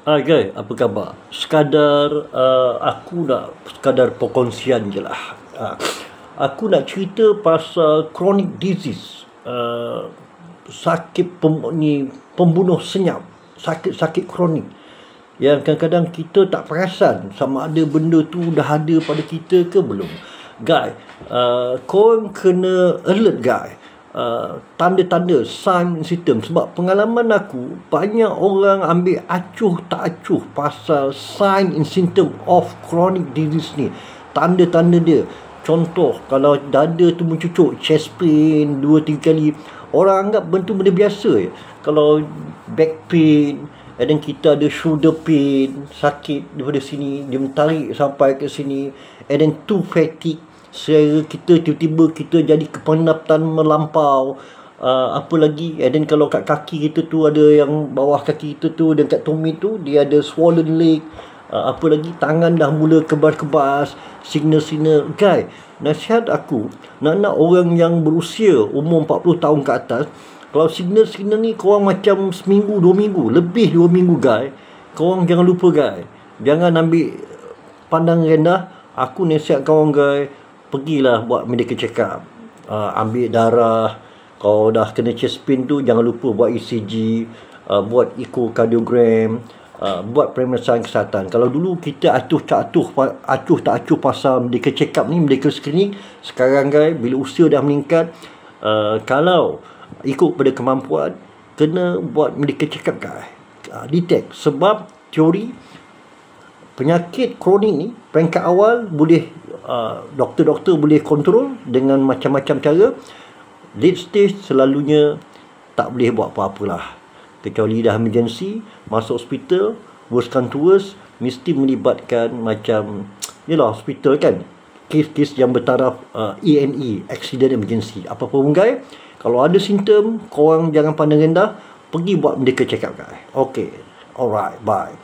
Hai guys, apa khabar? Aku nak sekadar perkongsian je lah. Aku nak cerita pasal chronic disease, sakit pembunuh senyap, sakit kronik yang kadang-kadang kita tak perasan sama ada benda tu dah ada pada kita ke belum. Guys, korang kena alert guys. Tanda-tanda, sign system. Sebab pengalaman aku, banyak orang ambil acuh tak acuh pasal sign and symptom of chronic disease ni. Tanda-tanda dia, contoh kalau dada tu mencucuk, chest pain 2-3 kali, orang anggap benda biasa je. Kalau back pain, and then kita ada shoulder pain, sakit daripada sini, dia menarik sampai ke sini, and then too fatigue, selera kita tiba-tiba kita jadi kepenatan melampau. Apa lagi, and then kalau kat kaki kita tu ada yang bawah kaki kita tu dan kat tumit tu dia ada swollen leg. Apa lagi, tangan dah mula kebas-kebas, signal-signal. Guys, nasihat aku, nak orang yang berusia umur 40 tahun ke atas, kalau signal-signal ni korang macam seminggu 2 minggu, lebih 2 minggu guys, korang jangan lupa guys, jangan ambil pandang rendah. Aku nasihat korang guys, pergilah buat medical check up, ambil darah. Kalau dah kena chest pain tu, jangan lupa buat ECG, buat echocardiogram, buat pemeriksaan kesihatan. Kalau dulu kita acuh tak acuh pasal medical check up ni, medical screening, sekarang guys, bila usia dah meningkat, kalau ikut pada kemampuan, kena buat medical check up guys, detect. Sebab teori penyakit kronik ni peringkat awal boleh doktor-doktor boleh kontrol dengan macam-macam cara. Late stage selalunya tak boleh buat apa-apalah, kecuali dah emergency, masuk hospital. Worst come to worst, mesti melibatkan macam yelah hospital kan, kes-kes yang bertaraf E&E, accident emergency. Apa pun guys, kalau ada simptom, korang jangan pandang rendah, pergi buat medical check up guys. Okay, alright, bye.